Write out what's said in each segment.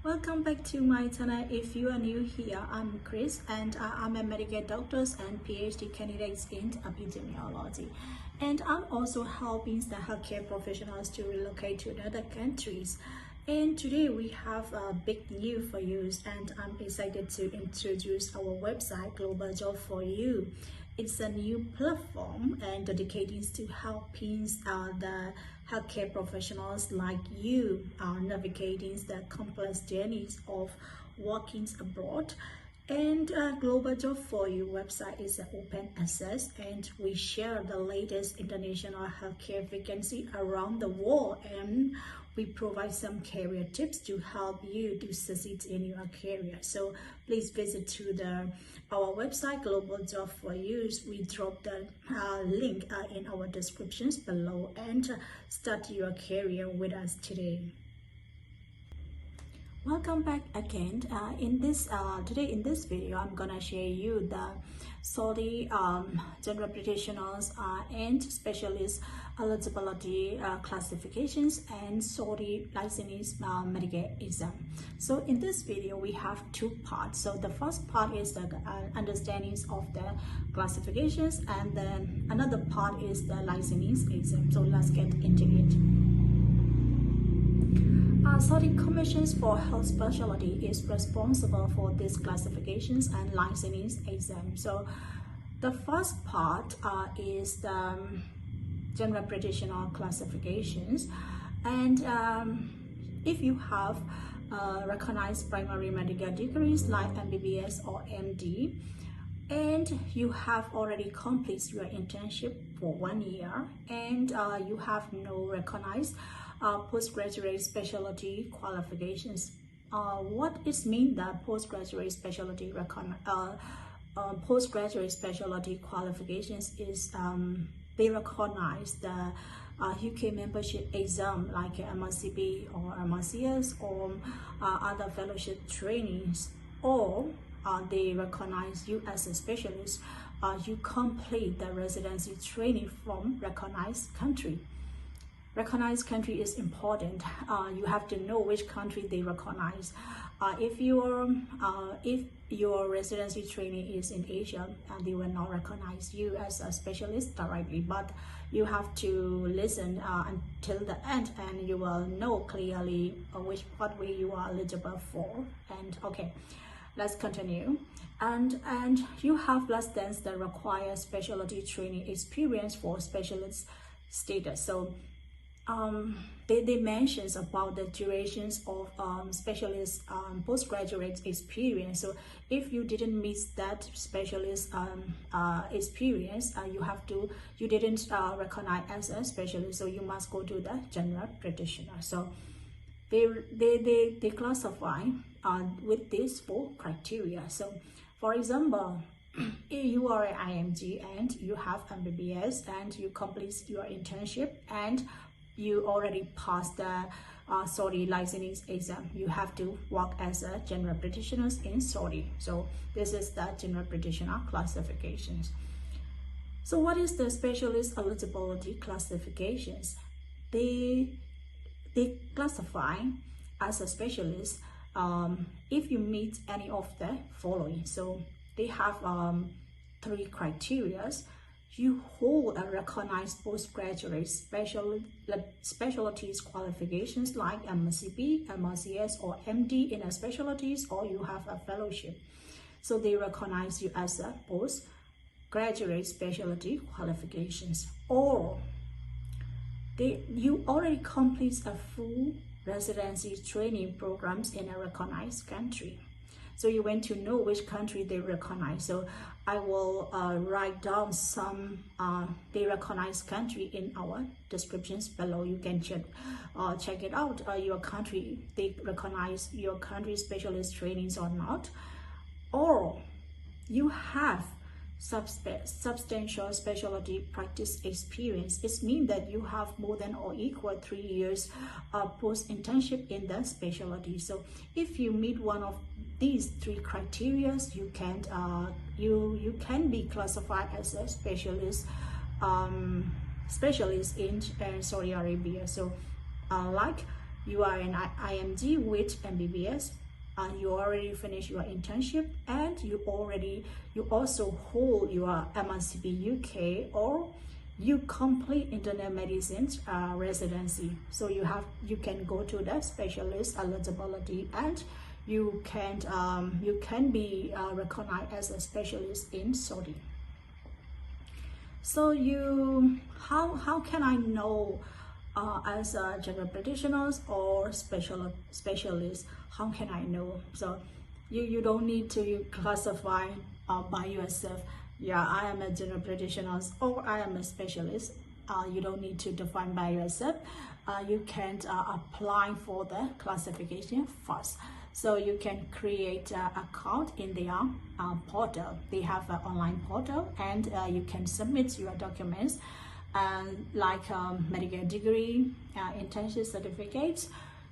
Welcome back to my channel. If you are new here, I'm Chris and I'm a medical doctor and PhD candidate in epidemiology, and I'm also helping the healthcare professionals to relocate to other countries. And today we have a big news for you, and I'm excited to introduce our website Global Job for You. It's a new platform and dedicated to helping the healthcare professionals like you navigating the complex journeys of working abroad. And Global Job for You website is an open access, and we share the latest international healthcare vacancy around the world, and we provide some career tips to help you to succeed in your career. So please visit to our website Global Job for You. We drop the link in our descriptions below, and start your career with us today. Welcome back again. Today in this video, I'm gonna share you the Saudi general practitioners and specialist eligibility classifications and Saudi licensed medical exam. So in this video, we have two parts. So the first part is the understandings of the classifications, and then another part is the licensing exam. So let's get into it. Saudi Commissions for Health Specialty is responsible for these classifications and licensing exam. So the first part is the general practitioner classifications, and if you have recognized primary medical degrees like MBBS or MD, and you have already completed your internship for 1 year, and you have no recognized postgraduate specialty qualifications. What is mean that postgraduate specialty qualifications is they recognize the UK membership exam like MRCP or MRCS or other fellowship trainings, or they recognize you as a specialist. You complete the residency training from recognized country. Recognized country is important. You have to know which country they recognize. If your residency training is in Asia, they will not recognize you as a specialist directly, but you have to listen until the end, and you will know clearly which pathway you are eligible for. And okay, let's continue. And you have less than the required specialty training experience for specialist status. So they mentions about the durations of specialist postgraduate experience. So if you didn't meet that specialist experience, you didn't recognize as a specialist, so you must go to the general practitioner. So they classify with these 4 criteria. So for example, if you are an IMG and you have MBBS and you complete your internship and you already passed the Saudi licensing exam, you have to work as a general practitioner in Saudi. So this is the general practitioner classifications. So what is the specialist eligibility classifications? They classify as a specialist if you meet any of the following. So they have 3 criteria. You hold a recognized postgraduate specialties qualifications like MCP, MRCS, or MD in a specialties, or you have a fellowship. So they recognize you as a postgraduate specialty qualifications, or you already complete a full residency training programs in a recognized country. So you want to know which country they recognize. So I will write down some they recognize country in our descriptions below. You can check it out. Your country, they recognize your country specialist trainings or not, or you have substantial specialty practice experience. It means that you have more than or equal 3 years post internship in the specialty. So if you meet one of these 3 criteria, you can be classified as a specialist in Saudi Arabia. So like you are an IMG with MBBS, you already finished your internship, and you also hold your MRCP UK, or you complete internal medicine residency. So you can go to that specialist eligibility, and you can be recognized as a specialist in Saudi. So how can I know as a general practitioners or specialist? How can I know? So you don't need to classify by yourself. Yeah, I am a general practitioner or I am a specialist. You don't need to define by yourself. You can apply for the classification first. So you can create an account in their portal. They have an online portal, and you can submit your documents, like medical degree, internship certificates,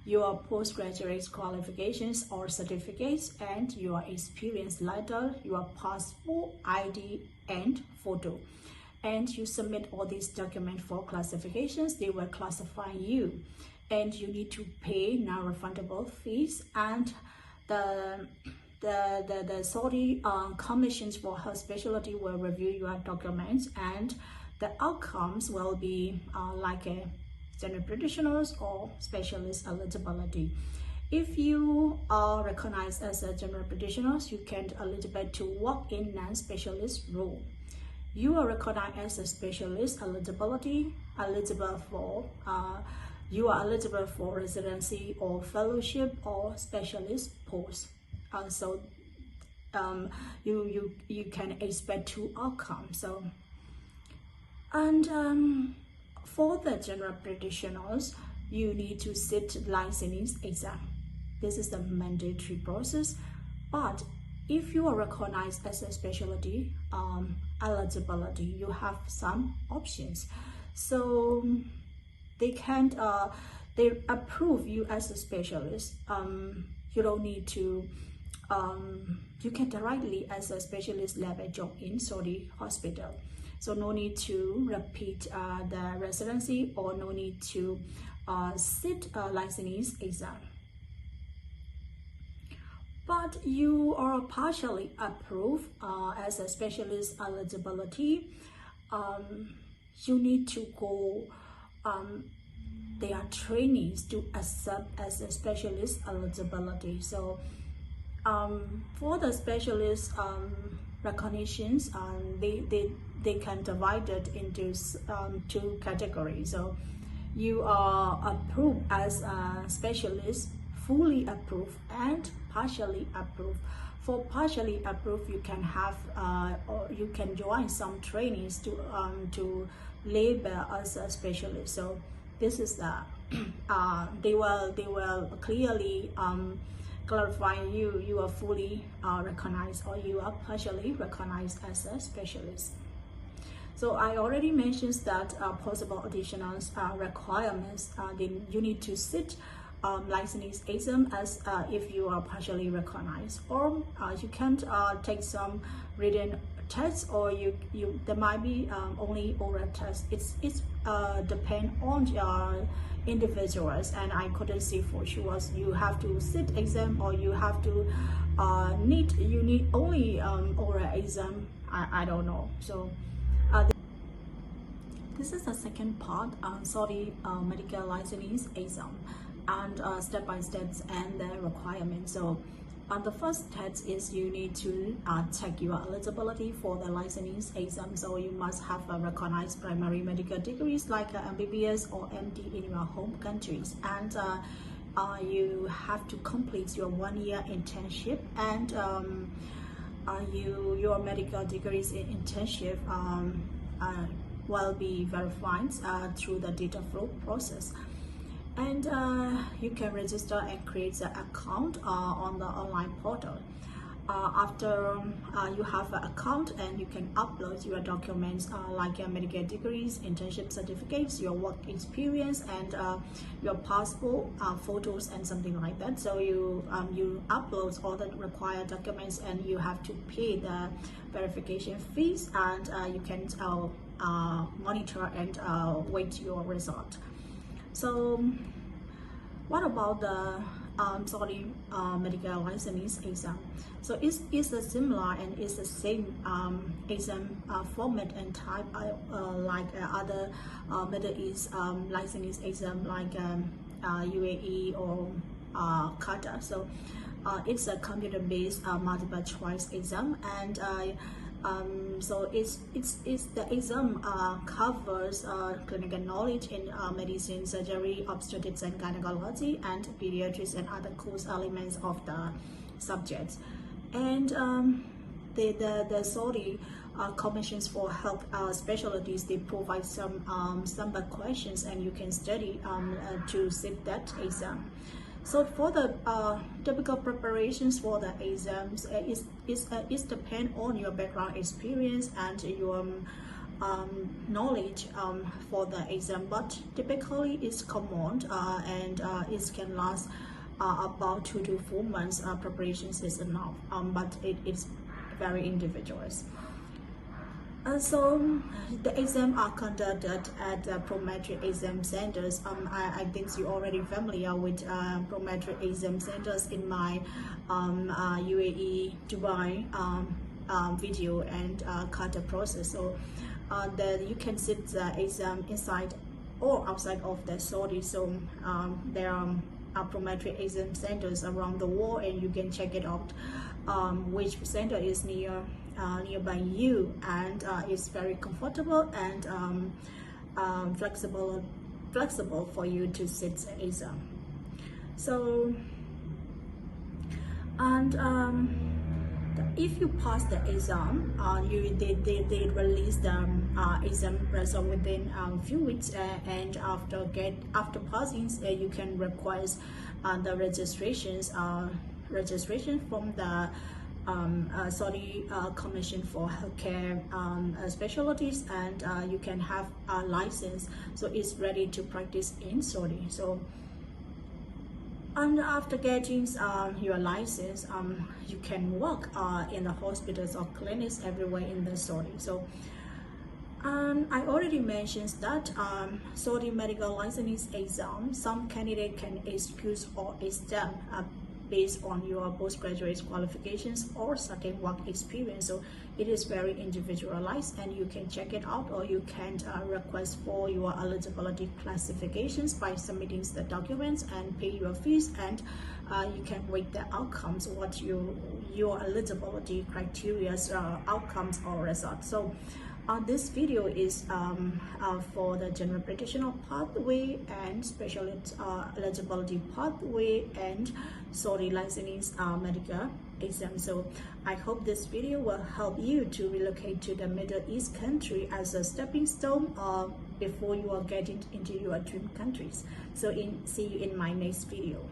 your postgraduate qualifications or certificates, and your experience letter, your passport, ID, and photo. And you submit all these documents for classifications. They will classify you, and you need to pay non-refundable fees, and the Saudi commissions for her specialty will review your documents, and the outcomes will be like a general practitioners or specialist eligibility. If you are recognized as a general practitioner, you can eligible to work in non-specialist role. You are recognized as a specialist eligibility, you are eligible for residency or fellowship or specialist post. So you can expect 2 outcomes. So, and for the general practitioners, you need to sit licensing exam. This is the mandatory process. But if you are recognized as a specialty eligibility, you have some options. So they approve you as a specialist. You don't need to. You can directly as a specialist level job in Saudi hospital. So no need to repeat the residency, or no need to sit licensing exam. But you are partially approved as a specialist eligibility. You need to go their trainings to accept as a specialist eligibility. So for the specialist recognitions, they can divide it into 2 categories. So you are approved as a specialist, fully approved, and partially approved. For partially approved, you can have or you can join some trainings to label as a specialist. So this is the they will clearly clarify you are fully recognized, or you are partially recognized as a specialist. So I already mentioned that possible additional requirements. Then you need to sit licensing exam as if you are partially recognized, or you can take some written tests, or there might be only oral tests. It's depend on your individuals, and I couldn't say for sure. You have to sit exam, or you have to need only oral exam. I don't know. So this is the second part on Saudi medical licensing exam, and step by steps and the requirements. So the first test is you need to check your eligibility for the licensing exam. So you must have a recognized primary medical degrees like MBBS or MD in your home countries, and you have to complete your 1-year internship, and your medical degrees in internship will be verified through the data flow process. And you can register and create an account on the online portal. After you have an account, and you can upload your documents like your medical degrees, internship certificates, your work experience, and your passport, photos, and something like that. So you upload all the required documents, and you have to pay the verification fees, and you can monitor and wait your result. So What about the medical license exam? So it's a similar and it's the same exam format and type like other Middle East license exam like UAE or Qatar. So it's a computer-based multiple choice exam, and so it's the exam covers clinical knowledge in medicine, surgery, obstetrics and gynecology, and pediatrics and other core elements of the subjects. And the Saudi commissions for health specialties, they provide some sample questions, and you can study to sit that exam. So for the typical preparations for the exams, it depends on your background experience and your knowledge for the exam, but typically it's common and it can last about 2 to 4 months. Preparations is enough, but it's very individuals. So the exam are conducted at prometric exam centers. I think you're already familiar with prometric exam centers in my UAE, Dubai video and Qatar process. So that you can sit the exam inside or outside of the Saudi. So there are prometric exam centers around the world, and you can check it out which center is nearby you, and it's very comfortable and flexible for you to sit the exam. So and if you pass the exam, they release the exam result within a few weeks, and after passing, you can request the registration from the Saudi Commission for Healthcare Specialties, and you can have a license, so it's ready to practice in Saudi. So and after getting your license, you can work in the hospitals or clinics everywhere in the Saudi. So I already mentioned that Saudi medical license exam, some candidate can excuse or extend based on your postgraduate qualifications or certain work experience. So it is very individualized, and you can check it out, or you can request for your eligibility classifications by submitting the documents and pay your fees, and you can wait the outcomes, what your eligibility criteria outcomes or results. So this video is for the general practitioner pathway and specialist eligibility pathway and Saudi license medical exam. So I hope this video will help you to relocate to the Middle East country as a stepping stone before you are getting into your dream countries. So see you in my next video.